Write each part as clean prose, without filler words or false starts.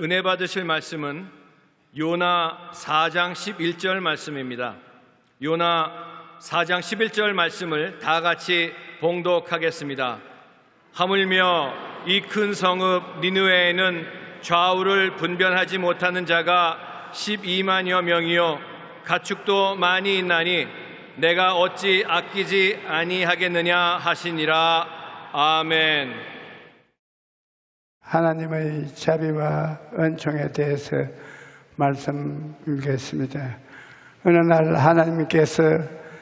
은혜 받으실 말씀은 요나 4장 11절 말씀입니다. 요나 4장 11절 말씀을 다 같이 봉독하겠습니다. 하물며 이 큰 성읍 니느웨에는 좌우를 분별하지 못하는 자가 12만여 명이요 가축도 많이 있나니 내가 어찌 아끼지 아니하겠느냐 하시니라. 아멘. 하나님의 자비와 은총에 대해서 말씀 읽겠습니다. 어느 날 하나님께서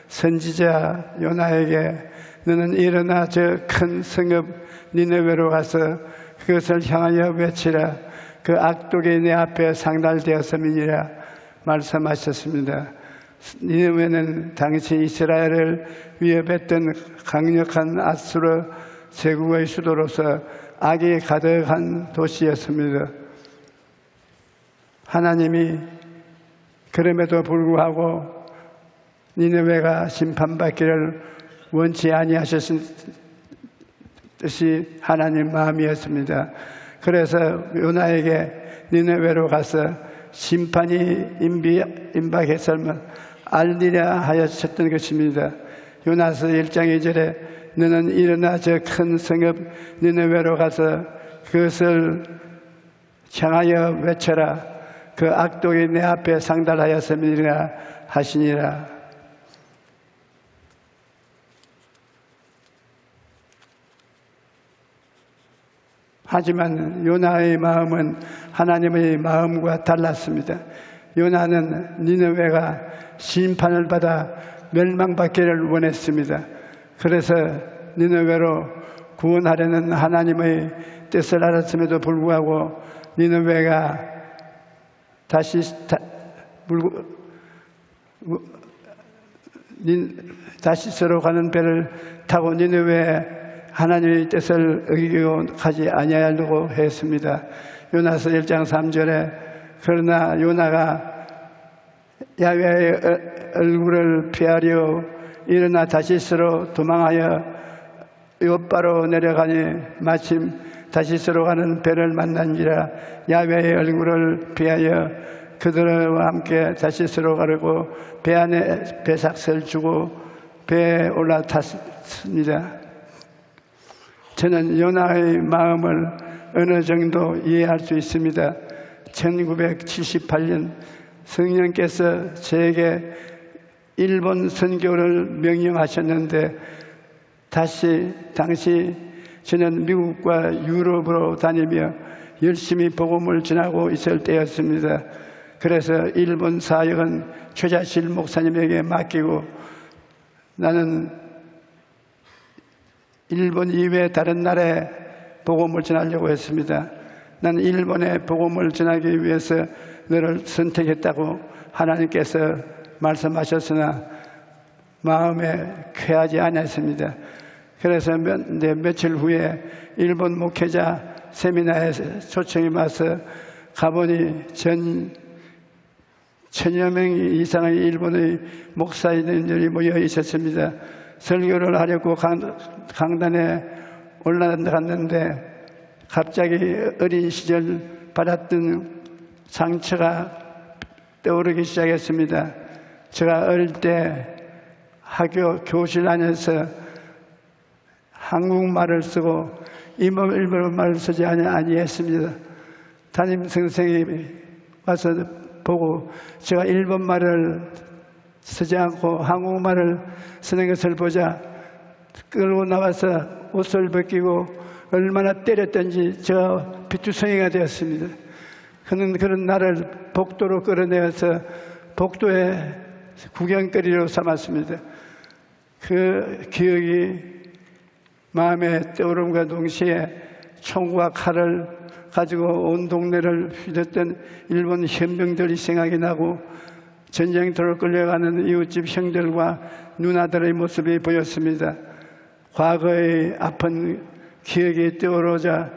선지자 요나에게 너는 일어나 저 큰 성읍 니느웨로 가서 그것을 향하여 외치라. 그 악독이 내 앞에 상달되었음이니라 말씀하셨습니다. 니느웨는 당시 이스라엘을 위협했던 강력한 아수르 제국의 수도로서 악이 가득한 도시였습니다. 하나님이 그럼에도 불구하고 니느웨가 심판받기를 원치 아니하셨던 뜻이 하나님 마음이었습니다. 그래서 요나에게 니느웨로 가서 심판이 임박했으면 알리라 하셨던 것입니다. 요나서 1장 2절에 너는 일어나 저 큰 성읍 니느웨로 가서 그것을 향하여 외쳐라. 그 악독이 내 앞에 상달하였음이라 하시니라. 하지만 요나의 마음은 하나님의 마음과 달랐습니다. 요나는 니느웨가 심판을 받아 멸망받기를 원했습니다. 그래서 니느웨로 구원하려는 하나님의 뜻을 알았음에도 불구하고 니느웨가 다시스로 가는 배를 타고 니느웨 하나님의 뜻을 어기고 가지 아니하려고 했습니다. 요나서 1장 3절에 그러나 요나가 야훼의 얼굴을 피하려 일어나 다시스로 도망하여 요바로 내려가니 마침 다시스로 가는 배를 만난지라. 야훼의 얼굴을 피하여 그들과 함께 다시스로 가려고 배 안에 배삭을 주고 배에 올라탔습니다. 저는 요나의 마음을 어느 정도 이해할 수 있습니다. 1978년 성령께서 저에게 일본 선교를 명령하셨는데 당시 저는 미국과 유럽으로 다니며 열심히 복음을 전하고 있을 때였습니다. 그래서 일본 사역은 최자실 목사님에게 맡기고 나는 일본 이외 다른 나라에 복음을 전하려고 했습니다. 나는 일본에 복음을 전하기 위해서 너를 선택했다고 하나님께서 말씀하셨으나 마음에 쾌하지 않았습니다. 그래서 며칠 후에 일본 목회자 세미나에 초청이 와서 가보니 1000여 명 이상의 일본의 목사님들이 모여 있었습니다. 설교를 하려고 강단에 올라갔는데 갑자기 어린 시절 받았던 상처가 떠오르기 시작했습니다. 제가 어릴 때 학교 교실 안에서 한국말을 쓰고 일본말을 쓰지 아니했습니다. 담임 선생님이 와서 보고 제가 일본말을 쓰지 않고 한국말을 쓰는 것을 보자 끌고 나와서 옷을 벗기고 얼마나 때렸던지 제가 비투성이가 되었습니다. 그는 나를 복도로 끌어내어서 복도에 구경거리로 삼았습니다. 그 기억이 마음에 떠오름과 동시에 총과 칼을 가지고 온 동네를 휘젓던 일본 현병들이 생각이 나고 전쟁터로 끌려가는 이웃집 형들과 누나들의 모습이 보였습니다. 과거의 아픈 기억이 떠오르자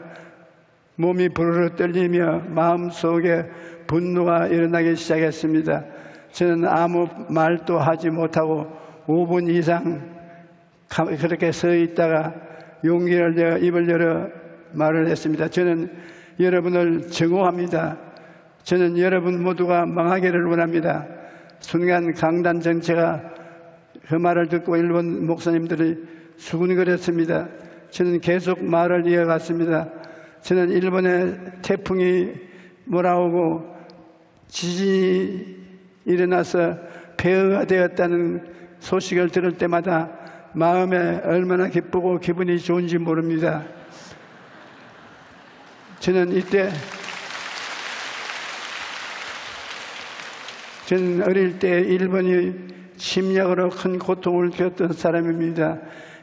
몸이 부르르 떨리며 마음속에 분노가 일어나기 시작했습니다. 저는 아무 말도 하지 못하고 5분 이상 그렇게 서 있다가 용기를 내어 입을 열어 말을 했습니다. 저는 여러분을 증오합니다. 저는 여러분 모두가 망하기를 원합니다. 순간 강단 정체가 그 말을 듣고 일본 목사님들이 수군거렸습니다. 저는 계속 말을 이어갔습니다. 저는 일본의 태풍이 몰아오고 지진이 일어나서 폐허가 되었다는 소식을 들을 때마다 마음에 얼마나 기쁘고 기분이 좋은지 모릅니다. 저는 어릴 때 일본이 침략으로 큰 고통을 겪었던 사람입니다.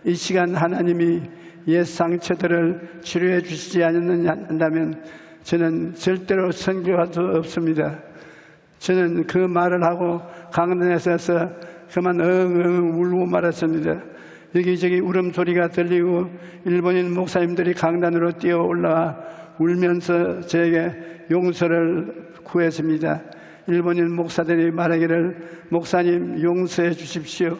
이 시간 하나님이 옛 상처들을 치료해 주시지 않는다면 저는 절대로 선교할 수 없습니다. 저는 그 말을 하고 강단에 서서 그만 엉엉 울고 말았습니다. 여기저기 울음소리가 들리고 일본인 목사님들이 강단으로 뛰어 올라와 울면서 저에게 용서를 구했습니다. 일본인 목사들이 말하기를 목사님 용서해 주십시오.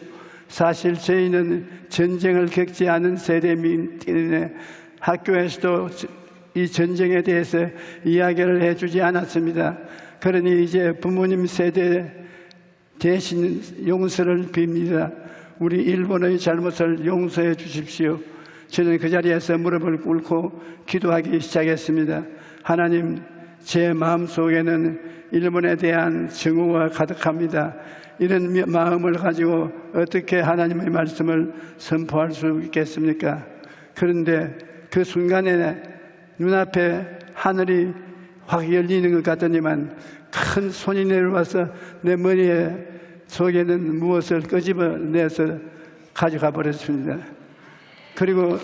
사실 저희는 전쟁을 겪지 않은 세대이기 때문에 학교에서도 이 전쟁에 대해서 이야기를 해주지 않았습니다. 그러니 이제 부모님 세대 대신 용서를 빕니다. 우리 일본의 잘못을 용서해 주십시오. 저는 그 자리에서 무릎을 꿇고 기도하기 시작했습니다. 하나님, 제 마음속에는 일본에 대한 증오가 가득합니다. 이런 마음을 가지고 어떻게 하나님의 말씀을 선포할 수 있겠습니까? 그런데 그 순간에 눈앞에 하늘이 확 열리는 것 같더니만 큰 손이 내려와서 내 머리에 속에는 무엇을 끄집어내서 가져가 버렸습니다. 그리고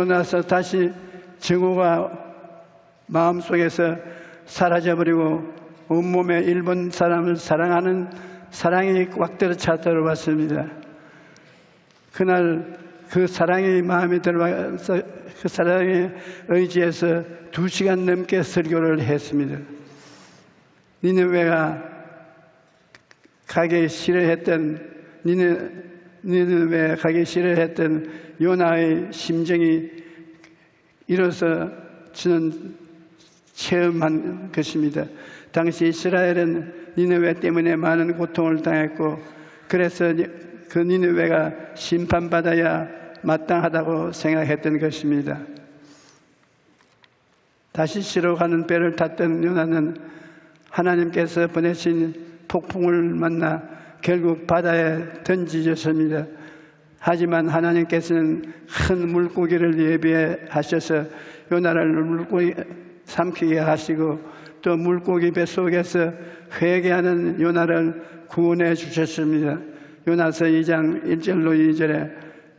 나서 다시 증오가 마음속에서 사라져버리고 온몸에 일본 사람을 사랑하는 사랑이 꽉 들어차 들어왔습니다. 그날 그 사랑이 마음에 들어와서 그 사랑의 의지에서 2시간 넘게 설교를 했습니다. 니느웨가 가기 싫어했던 니느웨 가기 싫어했던 요나의 심정이 이로써 저는 체험한 것입니다. 당시 이스라엘은 니느웨 때문에 많은 고통을 당했고 그래서 그 니느웨가 심판받아야 마땅하다고 생각했던 것입니다. 다시시로 가는 배를 탔던 요나는 하나님께서 보내신 폭풍을 만나 결국 바다에 던지졌습니다. 하지만 하나님께서는 큰 물고기를 예비하셔서 요나를 물고기 삼키게 하시고 또 물고기 뱃속에서 회개하는 요나를 구원해 주셨습니다. 요나서 2장 1절로 2절에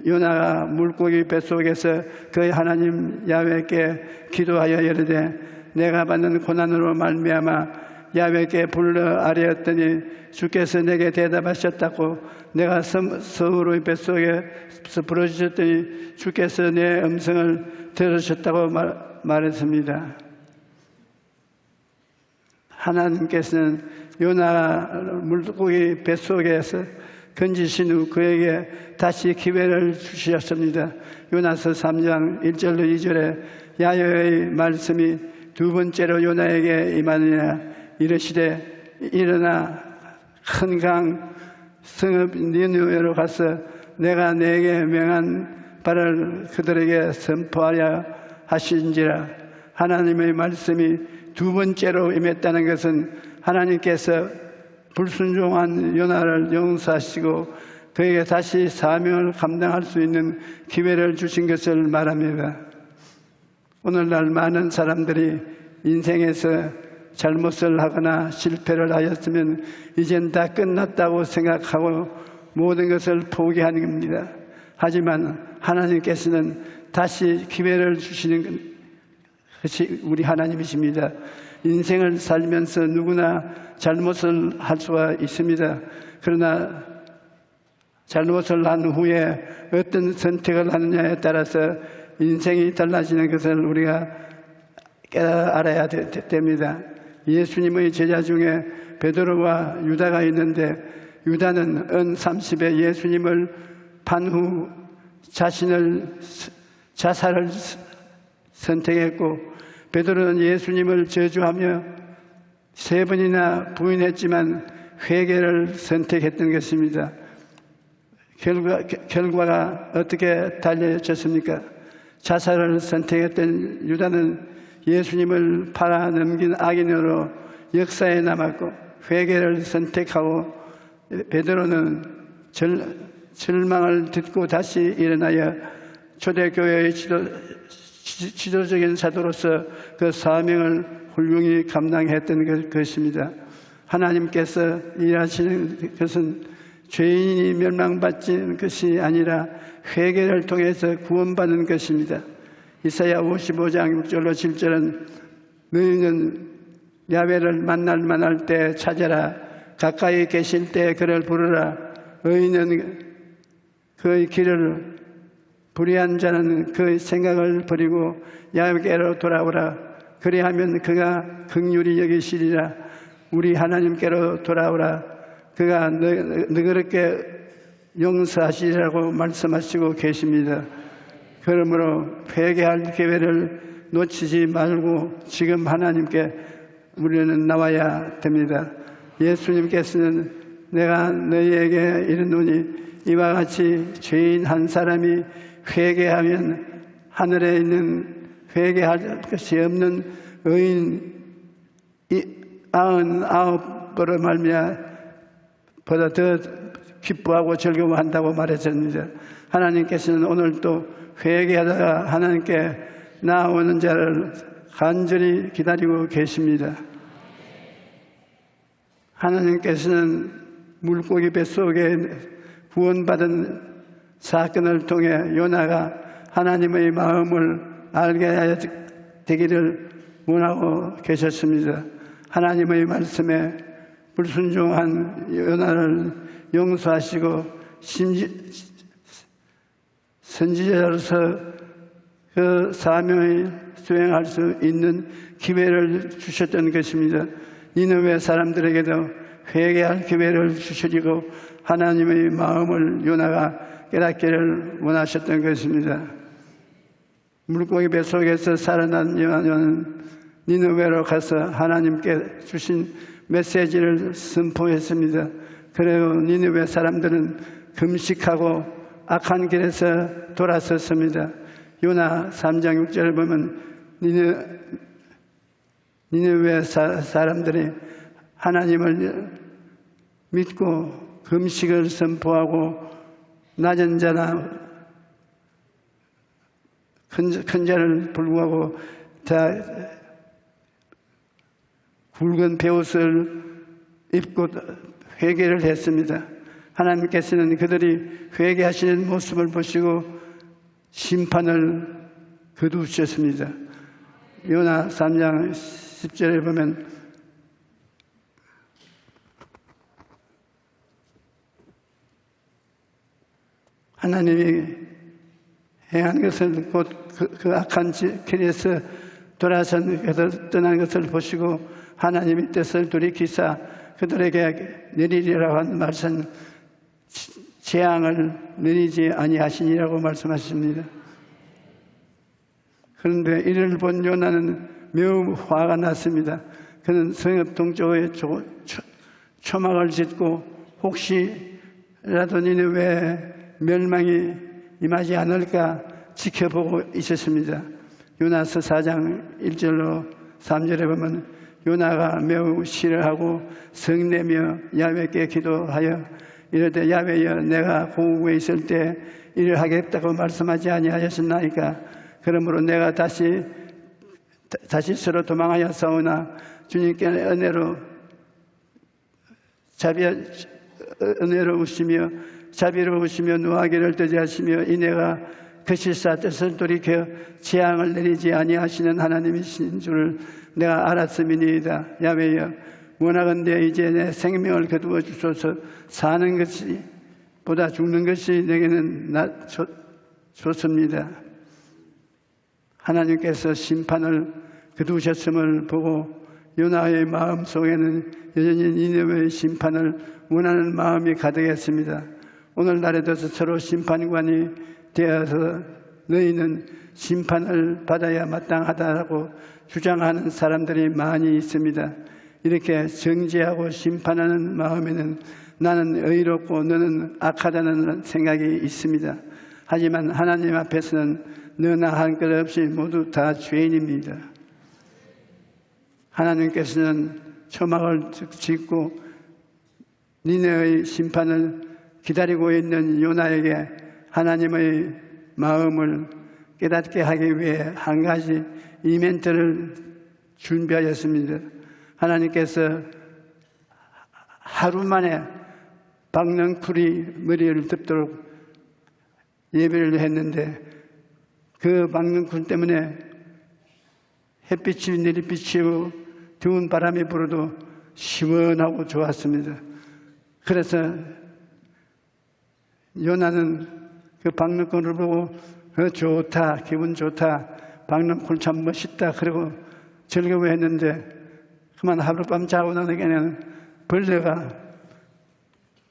요나가 물고기 뱃속에서 그의 하나님 야훼께 기도하여 이르되 내가 받는 고난으로 말미암아 야훼께 불러 아뢰었더니 주께서 내게 대답하셨다고 내가 서울의 뱃속에서 부르셨더니 주께서 내 음성을 들으셨다고 말했습니다. 하나님께서는 요나가 물고기 뱃속에서 건지신 후 그에게 다시 기회를 주셨습니다. 요나서 3장 1절로 2절에 야훼의 말씀이 2번째로 요나에게 임하느냐 이르시되 일어나 큰 강 성읍 니느웨로 가서 내가 내게 명한 바를 그들에게 선포하려 하신지라. 하나님의 말씀이 2번째로 임했다는 것은 하나님께서 불순종한 요나를 용서하시고 그에게 다시 사명을 감당할 수 있는 기회를 주신 것을 말합니다. 오늘날 많은 사람들이 인생에서 잘못을 하거나 실패를 하였으면 이젠 다 끝났다고 생각하고 모든 것을 포기하는 겁니다. 하지만 하나님께서는 다시 기회를 주시는 것이 우리 하나님이십니다. 인생을 살면서 누구나 잘못을 할 수가 있습니다. 그러나 잘못을 한 후에 어떤 선택을 하느냐에 따라서 인생이 달라지는 것을 우리가 알아야 됩니다. 예수님의 제자 중에 베드로와 유다가 있는데 유다는 은 30에 예수님을 반 후 자살을 선택했고, 베드로는 예수님을 저주하며 3번이나 부인했지만 회개를 선택했던 것입니다. 결과가 어떻게 달려졌습니까? 자살을 선택했던 유다는 예수님을 팔아넘긴 악인으로 역사에 남았고, 회개를 선택하고 베드로는 절망을 듣고 다시 일어나야 초대교회의 지도적인 사도로서 그 사명을 훌륭히 감당했던 것입니다. 하나님께서 일하시는 것은 죄인이 멸망받는 것이 아니라 회개를 통해서 구원받는 것입니다. 이사야 55장 6절로 7절은 너희는 야훼를 만날 때 찾아라. 가까이 계실 때 그를 부르라. 의인은 그의 길을, 불의한 자는 그의 생각을 버리고 야훼께로 돌아오라. 그리하면 그가 긍휼히 여기시리라. 우리 하나님께로 돌아오라. 그가 너그럽게 용서하시리라고 말씀하시고 계십니다. 그러므로 회개할 기회를 놓치지 말고 지금 하나님께 우리는 나와야 됩니다. 예수님께서는 내가 너희에게 이르노니 이와 같이 죄인 한 사람이 회개하면 하늘에 있는 회개할 것이 없는 의인 99으로 말미암아 보다 더 기뻐하고 즐거워한다고 말했습니다. 하나님께서는 오늘도 회개하다가 하나님께 나오는 자를 간절히 기다리고 계십니다. 하나님께서는 물고기 뱃속에 구원받은 사건을 통해 요나가 하나님의 마음을 알게 되기를 원하고 계셨습니다. 하나님의 말씀에 불순종한 요나를 용서하시고 선지자로서 그 사명을 수행할 수 있는 기회를 주셨던 것입니다. 니느웨 사람들에게도 회개할 기회를 주시고 하나님의 마음을 요나가 깨닫기를 원하셨던 것입니다. 물고기 뱃속에서 살아난 요나는 니느웨로 가서 하나님께 주신 메시지를 선포했습니다. 그리고 니느웨 사람들은 금식하고 악한 길에서 돌아섰습니다. 요나 3장 6절을 보면 니느웨 사람들이 하나님을 믿고 금식을 선포하고 낮은 자나 큰 자를 불구하고 다 굵은 베옷을 입고 회개를 했습니다. 하나님께서는 그들이 회개하시는 모습을 보시고 심판을 거두셨습니다. 요나 3장 10절에 보면 하나님이 행한 것을 곧 그 악한 길에서 돌아선 것을 떠난 것을 보시고 하나님의 뜻을 돌이키사 그들에게 내리리라고 한 말씀 재앙을 내리지 아니하시니라고 말씀하십니다. 그런데 이를 본 요나는 매우 화가 났습니다. 그는 성읍 동쪽에 초막을 짓고 혹시라도 니느웨 멸망이 임하지 않을까 지켜보고 있었습니다. 요나서 4장 1절로 3절에 보면 요나가 매우 싫어하고 성내며 야훼께 기도하여 이르되 야훼여 내가 고국에 있을 때 일을 하겠다고 말씀하지 아니하셨나이까. 그러므로 내가 다시 서로 도망하여 싸우나 주님께 은혜로우시며 자비로우시며 노하기를 더디하시며 이내가 그 실사 뜻을 돌이켜 재앙을 내리지 아니하시는 하나님이신 줄을 내가 알았음이니이다. 야훼여 원하건대 이제 내 생명을 거두어 주소서. 사는 것이 보다 죽는 것이 내게는 좋습니다. 하나님께서 심판을 거두셨음을 보고 요나의 마음 속에는 여전히 니느웨의 심판을 원하는 마음이 가득했습니다. 오늘날에도 서로 심판관이 되어서 너희는 심판을 받아야 마땅하다고 주장하는 사람들이 많이 있습니다. 이렇게 정죄하고 심판하는 마음에는 나는 의롭고 너는 악하다는 생각이 있습니다. 하지만 하나님 앞에서는 너나 한 것 없이 모두 다 죄인입니다. 하나님께서는 초막을 짓고 니네의 심판을 기다리고 있는 요나에게 하나님의 마음을 깨닫게 하기 위해 한 가지 이벤트를 준비하였습니다. 하나님께서 하루 만에 박넝쿨이 머리를 덮도록 예배를 했는데 그 박넝쿨 때문에 햇빛이 내리비치고 더운 바람이 불어도 시원하고 좋았습니다. 그래서 요나는 그 박넝쿨을 보고 좋다, 기분 좋다, 박넝쿨 참 멋있다 그러고 즐거워했는데 그만 하룻밤 자고 나니까는 벌레가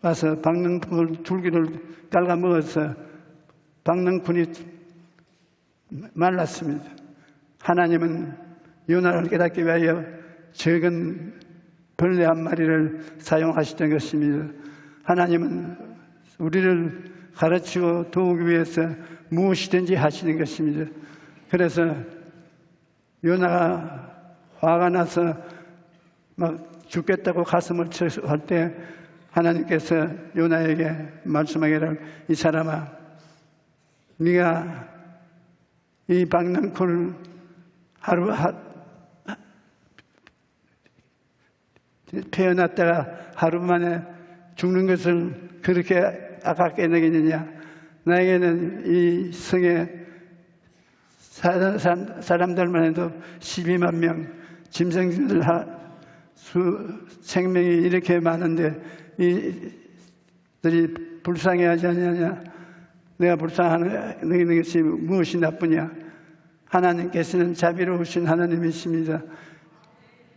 와서 박넝쿨 줄기를 깔아 먹어서 박넝쿨이 말랐습니다. 하나님은 요나를 깨닫기 위하여 적은 벌레 한 마리를 사용하시던 것입니다. 하나님은 우리를 가르치고 도우기 위해서 무엇이든지 하시는 것입니다. 그래서 요나가 화가 나서 막 죽겠다고 가슴을 쳐서 할 때 하나님께서 요나에게 말씀하기를 이 사람아 네가 이 박넝쿨 하루 태어났다가 하루 만에 죽는 것을 그렇게 아깝게 여기느냐. 나에게는 이 성에 사람들만 해도 12만 명 짐승들 생명이 이렇게 많은데 이들이 불쌍해하지 않느냐. 내가 불쌍하는 것이 무엇이 나쁘냐. 하나님께서는 자비로우신 하나님이십니다.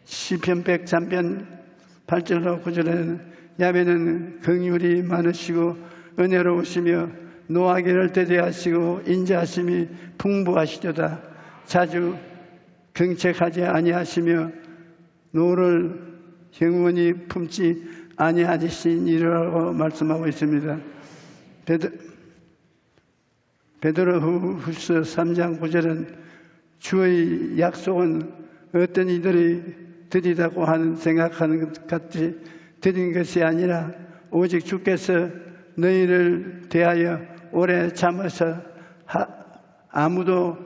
시편 103편 8절로 9절에는 야훼는 긍휼이 많으시고 은혜로우시며 노하기를 대대하시고 인자하심이 풍부하시도다. 자주 경책하지 아니하시며 노를 영원히 품지 아니하시니라고 말씀하고 있습니다. 베드로후서 3장 9절은 주의 약속은 어떤 이들이 드리다고 생각하는 것 같이 드린 것이 아니라 오직 주께서 너희를 대하여 오래 참으셔 아무도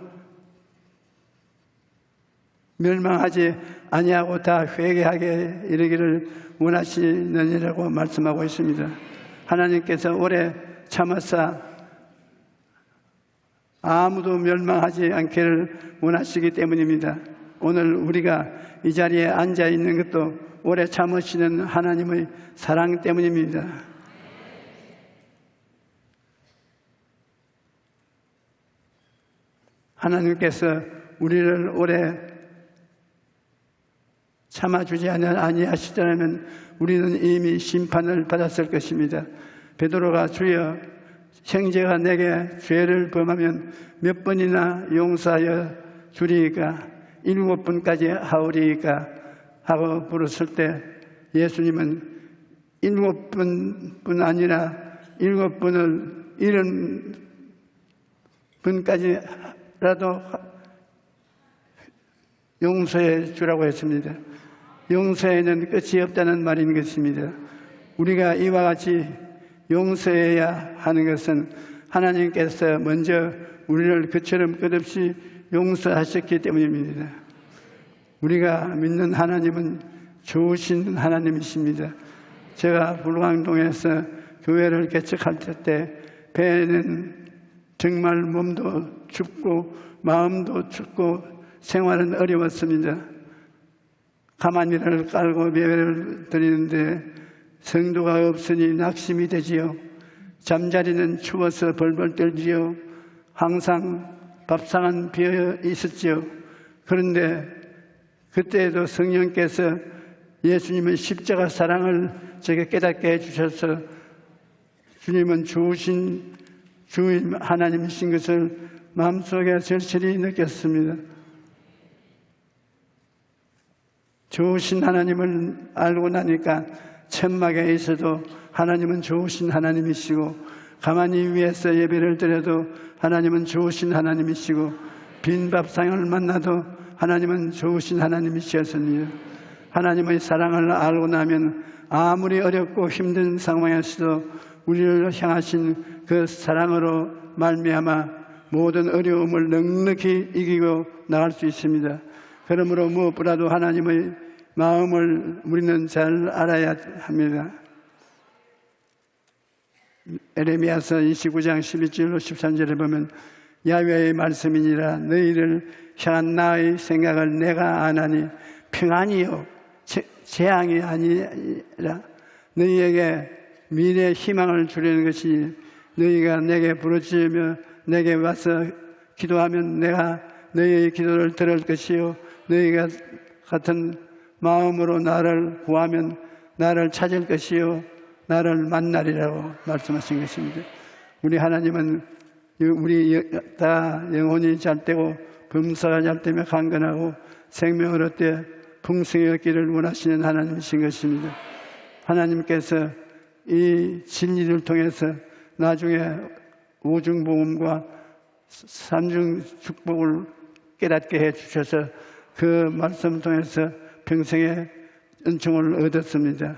멸망하지 아니하고 다 회개하게 이르기를 원하시느니라고 말씀하고 있습니다. 하나님께서 오래 참으사 아무도 멸망하지 않기를 원하시기 때문입니다. 오늘 우리가 이 자리에 앉아 있는 것도 오래 참으시는 하나님의 사랑 때문입니다. 하나님께서 우리를 오래 참아주지 아니하시더라면 우리는 이미 심판을 받았을 것입니다. 베드로가 주여 형제가 내게 죄를 범하면 몇 번이나 용서하여 주리이까 7번까지 하오리이까 하고 물었을 때 예수님은 7번뿐 아니라 7번을 70번까지라도 용서해 주라고 했습니다. 용서에는 끝이 없다는 말인 것입니다. 우리가 이와 같이 용서해야 하는 것은 하나님께서 먼저 우리를 그처럼 끝없이 용서하셨기 때문입니다. 우리가 믿는 하나님은 좋으신 하나님이십니다. 제가 불광동에서 교회를 개척할 때 배에는 정말 몸도 춥고 마음도 춥고 생활은 어려웠습니다. 가마니를 깔고 예배를 드리는데 성도가 없으니 낙심이 되지요. 잠자리는 추워서 벌벌 떨지요. 항상 밥상은 비어 있었지요. 그런데 그때에도 성령께서 예수님의 십자가 사랑을 제게 깨닫게 해주셔서 주님은 좋으신 주인 하나님이신 것을 마음속에 절실히 느꼈습니다. 좋으신 하나님을 알고 나니까 천막에 있어도 하나님은 좋으신 하나님이시고, 가만히 위에서 예배를 드려도 하나님은 좋으신 하나님이시고, 빈 밥상을 만나도 하나님은 좋으신 하나님이시었습니다. 하나님의 사랑을 알고 나면 아무리 어렵고 힘든 상황에서도 우리를 향하신 그 사랑으로 말미암아 모든 어려움을 넉넉히 이기고 나갈 수 있습니다. 그러므로 무엇보다도 하나님의 마음을 우리는 잘 알아야 합니다. 에레미야서 29장 12절로 13절에 보면 야훼의 말씀이니라 너희를 향한 나의 생각을 내가 아나니 평안이요 재앙이 아니라 너희에게 미래의 희망을 주려는 것이, 너희가 내게 부르짖으며 내게 와서 기도하면 내가 너희의 기도를 들을 것이요 너희가 같은 마음으로 나를 구하면 나를 찾을 것이요 나를 만나리라고 말씀하신 것입니다. 우리 하나님은 우리 다 영혼이 잘되고 범사가 잘되며 강건하고 생명을 얻되 풍성히 얻기를 원하시는 하나님이신 것입니다. 하나님께서 이 진리를 통해서 나중에 오중복음과 삼중 축복을 깨닫게 해주셔서 그 말씀을 통해서 평생의 은총을 얻었습니다.